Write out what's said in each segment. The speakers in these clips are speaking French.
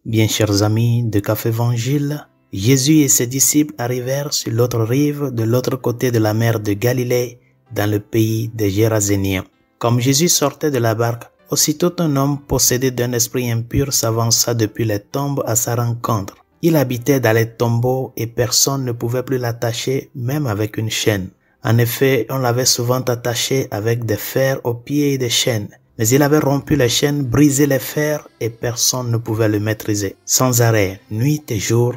Bien chers amis de Café Évangile, Jésus et ses disciples arrivèrent sur l'autre rive de l'autre côté de la mer de Galilée, dans le pays des Géraséniens. Comme Jésus sortait de la barque, aussitôt un homme possédé d'un esprit impur s'avança depuis les tombes à sa rencontre. Il habitait dans les tombeaux et personne ne pouvait plus l'attacher, même avec une chaîne. En effet, on l'avait souvent attaché avec des fers aux pieds et des chaînes. Mais il avait rompu les chaînes, brisé les fers et personne ne pouvait le maîtriser. Sans arrêt, nuit et jour,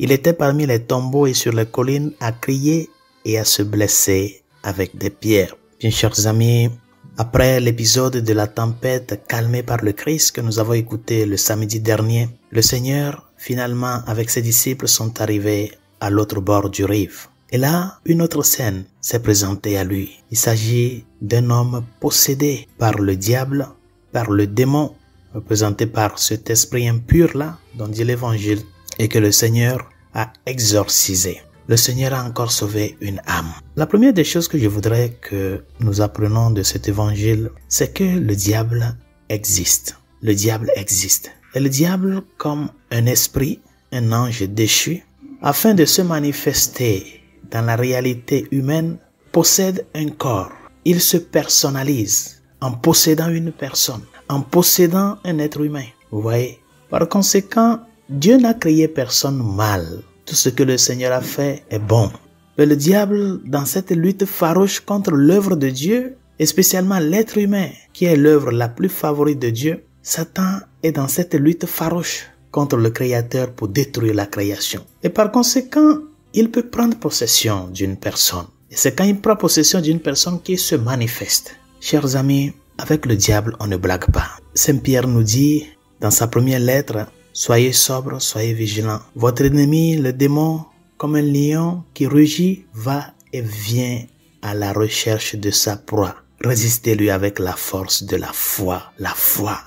il était parmi les tombeaux et sur les collines à crier et à se blesser avec des pierres. Bien chers amis, après l'épisode de la tempête calmée par le Christ que nous avons écouté le samedi dernier, le Seigneur, finalement, avec ses disciples, sont arrivés à l'autre bord du rive. Et là, une autre scène s'est présentée à lui. Il s'agit d'un homme possédé par le diable, par le démon, représenté par cet esprit impur-là, dont dit l'Évangile, et que le Seigneur a exorcisé. Le Seigneur a encore sauvé une âme. La première des choses que je voudrais que nous apprenons de cet Évangile, c'est que le diable existe. Le diable existe. Et le diable, comme un esprit, un ange déchu, afin de se manifester dans la réalité humaine, possède un corps. Il se personnalise en possédant une personne, en possédant un être humain. Vous voyez? Par conséquent, Dieu n'a créé personne mal. Tout ce que le Seigneur a fait est bon. Mais le diable, dans cette lutte farouche contre l'œuvre de Dieu, et spécialement l'être humain, qui est l'œuvre la plus favorite de Dieu, Satan est dans cette lutte farouche contre le Créateur pour détruire la création. Et par conséquent, il peut prendre possession d'une personne. Et c'est quand il prend possession d'une personne qu'il se manifeste. Chers amis, avec le diable, on ne blague pas. Saint Pierre nous dit, dans sa première lettre, « Soyez sobres, soyez vigilants. Votre ennemi, le démon, comme un lion qui rugit, va et vient à la recherche de sa proie. Résistez-lui avec la force de la foi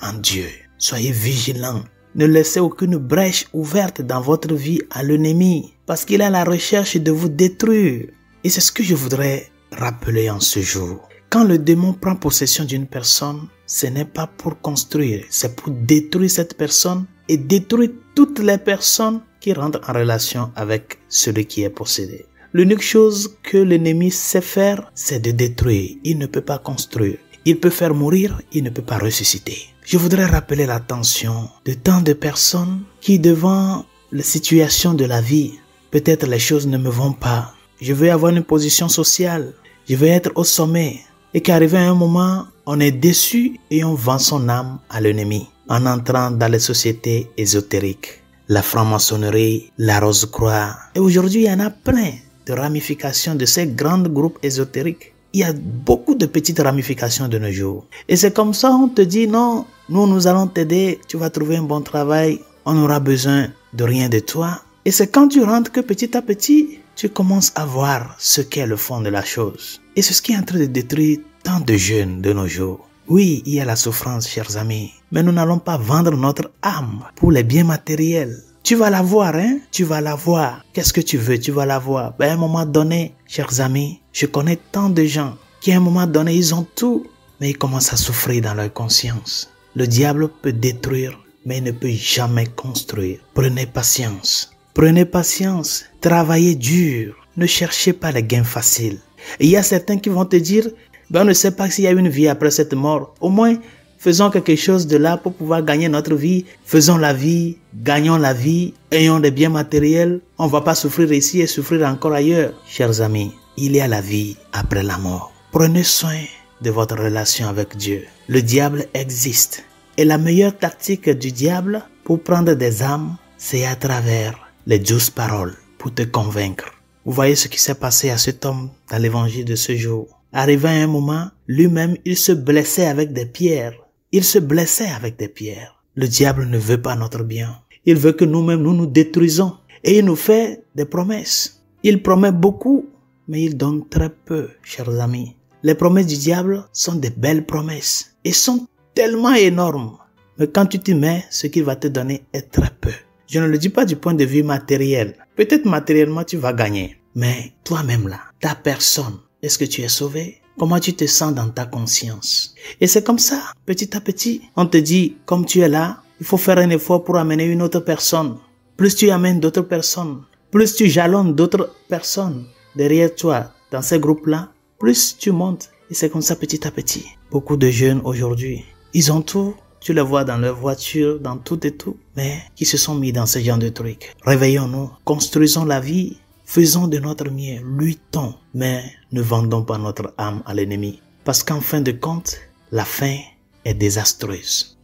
en Dieu. Soyez vigilants. Ne laissez aucune brèche ouverte dans votre vie à l'ennemi, parce qu'il est à la recherche de vous détruire. » Et c'est ce que je voudrais rappeler en ce jour. Quand le démon prend possession d'une personne, ce n'est pas pour construire, c'est pour détruire cette personne et détruire toutes les personnes qui rentrent en relation avec celui qui est possédé. L'unique chose que l'ennemi sait faire, c'est de détruire. Il ne peut pas construire. Il peut faire mourir, il ne peut pas ressusciter. Je voudrais rappeler l'attention de tant de personnes qui, devant la situation de la vie, peut-être les choses ne me vont pas. Je veux avoir une position sociale, je veux être au sommet. Et qu'arrivé à un moment, on est déçu et on vend son âme à l'ennemi en entrant dans les sociétés ésotériques. La franc-maçonnerie, la Rose-Croix. Et aujourd'hui, il y en a plein de ramifications de ces grands groupes ésotériques. Il y a beaucoup de petites ramifications de nos jours. Et c'est comme ça on te dit non, nous allons t'aider, tu vas trouver un bon travail, on n'aura besoin de rien de toi. Et c'est quand tu rentres que petit à petit, tu commences à voir ce qu'est le fond de la chose. Et c'est ce qui est en train de détruire tant de jeunes de nos jours. Oui, il y a la souffrance, chers amis, mais nous n'allons pas vendre notre âme pour les biens matériels. Tu vas l'avoir, hein? Tu vas l'avoir. Qu'est-ce que tu veux? Tu vas l'avoir. À un moment donné, chers amis, je connais tant de gens qui à un moment donné, ils ont tout, mais ils commencent à souffrir dans leur conscience. Le diable peut détruire, mais il ne peut jamais construire. Prenez patience. Prenez patience. Travaillez dur. Ne cherchez pas les gains faciles. Et il y a certains qui vont te dire, on ne sait pas s'il y a une vie après cette mort. Au moins, faisons quelque chose de là pour pouvoir gagner notre vie. Faisons la vie, gagnons la vie, ayons des biens matériels. On ne va pas souffrir ici et souffrir encore ailleurs. Chers amis, il y a la vie après la mort. Prenez soin de votre relation avec Dieu. Le diable existe. Et la meilleure tactique du diable pour prendre des âmes, c'est à travers les douces paroles pour te convaincre. Vous voyez ce qui s'est passé à cet homme dans l'évangile de ce jour. Arrivé à un moment, lui-même, il se blessait avec des pierres. Il se blessait avec des pierres. Le diable ne veut pas notre bien. Il veut que nous-mêmes, nous détruisons. Et il nous fait des promesses. Il promet beaucoup, mais il donne très peu, chers amis. Les promesses du diable sont des belles promesses. Et sont tellement énormes. Mais quand tu t'y mets, ce qu'il va te donner est très peu. Je ne le dis pas du point de vue matériel. Peut-être matériellement, tu vas gagner. Mais toi-même là, ta personne, est-ce que tu es sauvé? Comment tu te sens dans ta conscience? Et c'est comme ça, petit à petit, on te dit, comme tu es là, il faut faire un effort pour amener une autre personne. Plus tu amènes d'autres personnes, plus tu jalonnes d'autres personnes derrière toi dans ces groupes-là, plus tu montes. Et c'est comme ça petit à petit. Beaucoup de jeunes aujourd'hui, ils ont tout. Tu les vois dans leur voiture, dans tout et tout, mais qui se sont mis dans ce genre de trucs. Réveillons-nous, construisons la vie, faisons de notre mieux, luttons, mais ne vendons pas notre âme à l'ennemi. Parce qu'en fin de compte, la fin est désastreuse.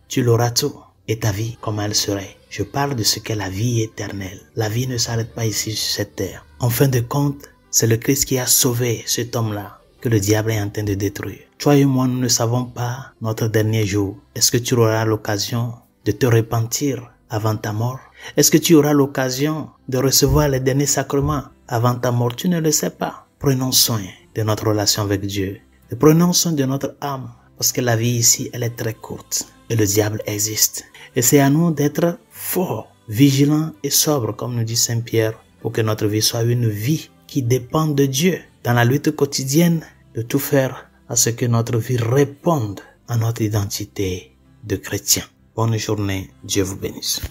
Tu l'auras tout. Et ta vie, comment elle serait? Je parle de ce qu'est la vie éternelle. La vie ne s'arrête pas ici sur cette terre. En fin de compte, c'est le Christ qui a sauvé cet homme-là que le diable est en train de détruire. Toi et moi, nous ne savons pas notre dernier jour. Est-ce que tu auras l'occasion de te repentir avant ta mort? Est-ce que tu auras l'occasion de recevoir les derniers sacrements avant ta mort? Tu ne le sais pas. Prenons soin de notre relation avec Dieu. Et prenons soin de notre âme. Parce que la vie ici, elle est très courte. Et le diable existe. Et c'est à nous d'être forts, vigilants et sobres, comme nous dit Saint Pierre, pour que notre vie soit une vie qui dépend de Dieu. Dans la lutte quotidienne, de tout faire à ce que notre vie réponde à notre identité de chrétien. Bonne journée, Dieu vous bénisse.